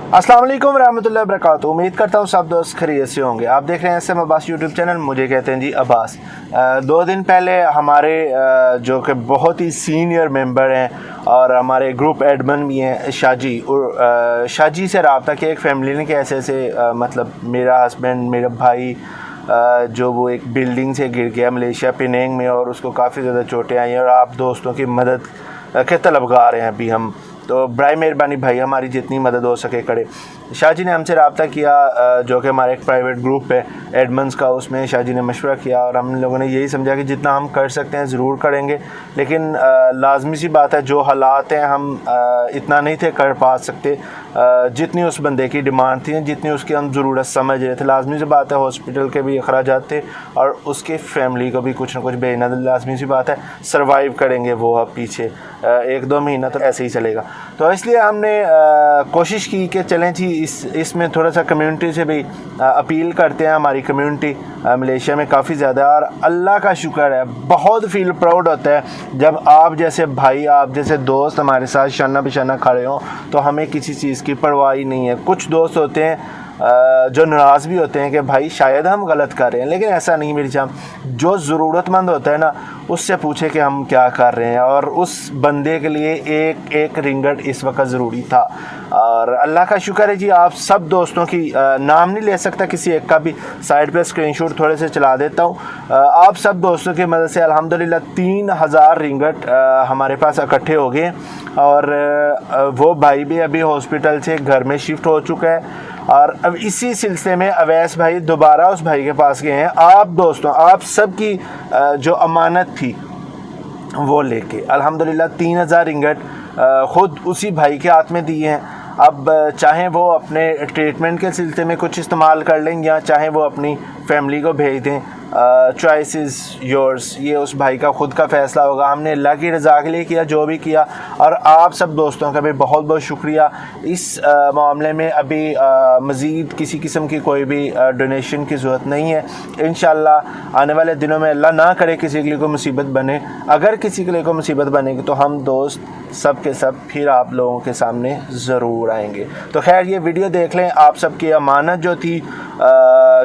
अस्सलाम वालेकुम रहमतुल्लाहि व बरकातुहू। उम्मीद करता हूँ सब दोस्त खैरियत से होंगे। आप देख रहे हैं SM अब्बास यूट्यूब चैनल। मुझे कहते हैं जी अब्बास। 2 दिन पहले हमारे जो कि बहुत ही सीनियर मेंबर हैं और हमारे ग्रुप एडमिन भी हैं शाजी से रब्ता किया एक फैमिली ने कि ऐसे मतलब मेरा हस्बैंड मेरा भाई जो वो एक बिल्डिंग से गिर गया मलेशिया पिनेंग में और उसको काफ़ी ज़्यादा चोटें आई हैं और आप दोस्तों की मदद के तलबगार हैं अभी हम। तो बराए मेहरबानी भाई हमारी जितनी मदद हो सके करे। शाहजी ने हमसे रब्ता किया जो कि हमारा एक प्राइवेट ग्रुप है एडमंस का, उसमें शाहजी ने मशवरा किया और हम लोगों ने यही समझा कि जितना हम कर सकते हैं ज़रूर करेंगे, लेकिन लाजमी सी बात है जो हालात हैं हम इतना नहीं थे कर पा सकते जितनी उस बंदे की डिमांड थी, जितनी उसकी हम ज़रूरत समझ रहे थे। लाजमी सी बात है हॉस्पिटल के भी अखराजात थे और उसके फैमिली को भी कुछ ना कुछ भेजना लाजमी सी बात है। सर्वाइव करेंगे वो अब पीछे 1-2 महीना तो ऐसे ही चलेगा। तो इसलिए हमने कोशिश की कि चलें जी इसमें थोड़ा सा कम्युनिटी से भी अपील करते हैं। हमारी कम्युनिटी मलेशिया में काफ़ी ज़्यादा है और अल्लाह का शुक्र है, बहुत फील प्राउड होता है जब आप जैसे भाई आप जैसे दोस्त हमारे साथ शाना बिशाना खड़े हों, तो हमें किसी चीज़ की परवाह ही नहीं है। कुछ दोस्त होते हैं जो नाराज़ भी होते हैं कि भाई शायद हम गलत कर रहे हैं, लेकिन ऐसा नहीं मेरी जान। जो ज़रूरतमंद होता है ना उससे पूछे कि हम क्या कर रहे हैं, और उस बंदे के लिए एक एक रिंगट इस वक्त ज़रूरी था। और अल्लाह का शुक्र है जी, आप सब दोस्तों की नाम नहीं ले सकता किसी एक का भी, साइड पे स्क्रीनशॉट थोड़े से चला देता हूँ। आप सब दोस्तों की मदद से अल्हम्दुलिल्लाह 3000 रिंगट हमारे पास इकट्ठे हो गए और वो भाई भी अभी हॉस्पिटल से घर में शिफ्ट हो चुका है। और अब इसी सिलसिले में अवैस भाई दोबारा उस भाई के पास गए हैं। आप दोस्तों आप सब की जो अमानत थी वो लेके अल्हम्दुलिल्लाह 3000 रिंगट ख़ुद उसी भाई के हाथ में दिए हैं। अब चाहे वो अपने ट्रीटमेंट के सिलसिले में कुछ इस्तेमाल कर लें या चाहे वो अपनी फैमिली को भेज दें, चॉइस इज़ योर्स। ये उस भाई का ख़ुद का फ़ैसला होगा। हमने अल्लाह की रज़ा के लिए किया जो भी किया, और आप सब दोस्तों का भी बहुत बहुत शुक्रिया। इस मामले में अभी मज़ीद किसी किस्म की कोई भी डोनेशन की ज़रूरत नहीं है। इंशाअल्लाह आने वाले दिनों में अल्लाह ना करे किसी के लिए कोई मुसीबत बने, अगर किसी के लिए कोई मुसीबत बनेगी तो हम दोस्त सब के सब फिर आप लोगों के सामने ज़रूर आएंगे। तो खैर ये वीडियो देख लें। आप सब की अमानत जो थी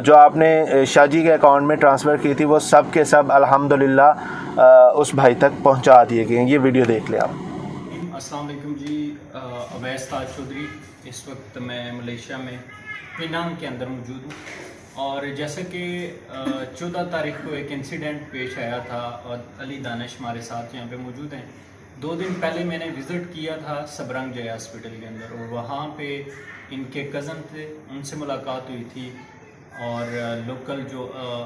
जो आपने शाहजी के अकाउंट में ट्रांसफ़र की थी वो सब के सब अल्हम्दुलिल्लाह उस भाई तक पहुंचा दिए गए हैं। ये वीडियो देख लें आप। अस्सलाम वालेकुम जी, अवैस ताज चौधरी। इस वक्त मैं मलेशिया में पिनांग के अंदर मौजूद हूँ और जैसे कि 14 तारीख को एक इंसिडेंट पेश आया था और अली दानिश हमारे साथ यहाँ पे मौजूद हैं। 2 दिन पहले मैंने विज़िट किया था सबरंग जय हॉस्पिटल के अंदर और वहाँ पे इनके कज़न थे, उनसे मुलाकात हुई थी और लोकल जो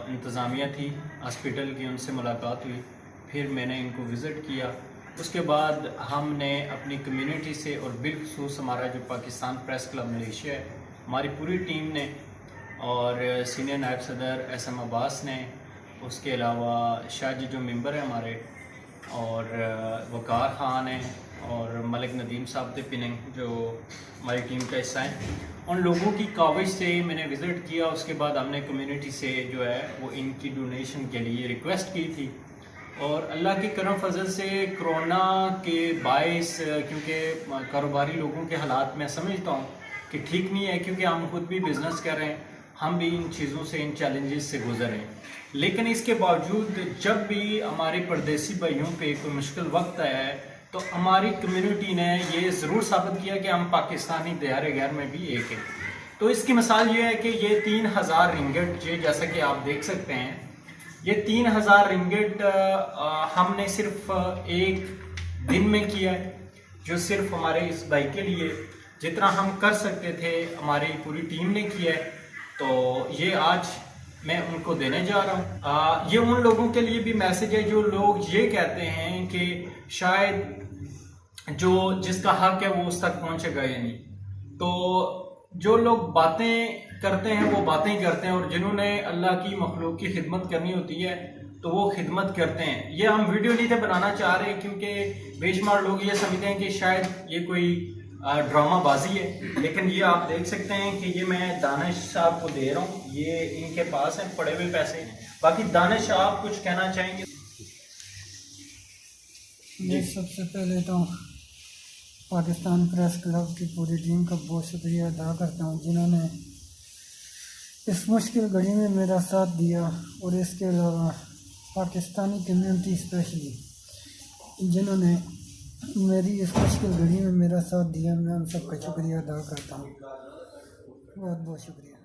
इंतज़ामिया थी हॉस्पिटल की उनसे मुलाकात हुई। फिर मैंने इनको विज़िट किया। उसके बाद हमने अपनी कम्युनिटी से और बिलखुसूस हमारा जो पाकिस्तान प्रेस क्लब मलेशिया है, हमारी पूरी टीम ने और सीनियर नायब सदर SM अब्बास ने, उसके अलावा शाहजी जो मेंबर हैं हमारे, और वकार ख़ान हैं और मलिक नदीम साहब थे पिनिंग जो हमारी टीम का हिस्सा हैं, उन लोगों की काविश से मैंने विज़िट किया। उसके बाद हमने कम्युनिटी से जो है वो इनकी डोनेशन के लिए रिक्वेस्ट की थी और अल्लाह के करम फजल से कोरोना के बायस, क्योंकि कारोबारी लोगों के हालात मैं समझता हूँ कि ठीक नहीं है, क्योंकि हम खुद भी बिज़नेस कर रहे हैं, हम भी इन चीज़ों से इन चैलेंजेस से गुजर रहे हैं। लेकिन इसके बावजूद जब भी हमारे परदेसी भाइयों पे कोई मुश्किल वक्त आया है तो हमारी कम्युनिटी ने ये ज़रूर साबित किया कि हम पाकिस्तानी दियारे गैर में भी एक हैं। तो इसकी मिसाल ये है कि ये 3000 रिंगट जैसा कि आप देख सकते हैं, ये 3000 रिंगट हमने सिर्फ एक दिन में किया है, जो सिर्फ हमारे इस भाई के लिए जितना हम कर सकते थे हमारी पूरी टीम ने किया है। तो ये आज मैं उनको देने जा रहा हूँ। ये उन लोगों के लिए भी मैसेज है जो लोग ये कहते हैं कि शायद जो जिसका हक है वो उस तक पहुँचेगा या नहीं। तो जो लोग बातें करते हैं वो बातें ही करते हैं, और जिन्होंने अल्लाह की मखलूक की खिदमत करनी होती है तो वो खिदमत करते हैं। ये हम वीडियो नहीं थे बनाना चाह रहे क्योंकि बेशुमार लोग ये समझते हैं कि शायद ये कोई ड्रामाबाजी है, लेकिन ये आप देख सकते हैं कि ये मैं दानिश साहब को दे रहा हूँ, ये इनके पास हैं पड़े हुए पैसे। बाकी दानिश आप कुछ कहना चाहेंगे? मैं सबसे पहले तो पाकिस्तान प्रेस क्लब की पूरी टीम का बहुत शुक्रिया अदा करता हूँ जिन्होंने इस मुश्किल घड़ी में मेरा साथ दिया, और इसके अलावा पाकिस्तानी कम्युनिटी स्पेशली जिन्होंने मेरी इस मुश्किल घड़ी में मेरा साथ दिया, मैं उन सबका शुक्रिया अदा करता हूँ। बहुत बहुत शुक्रिया।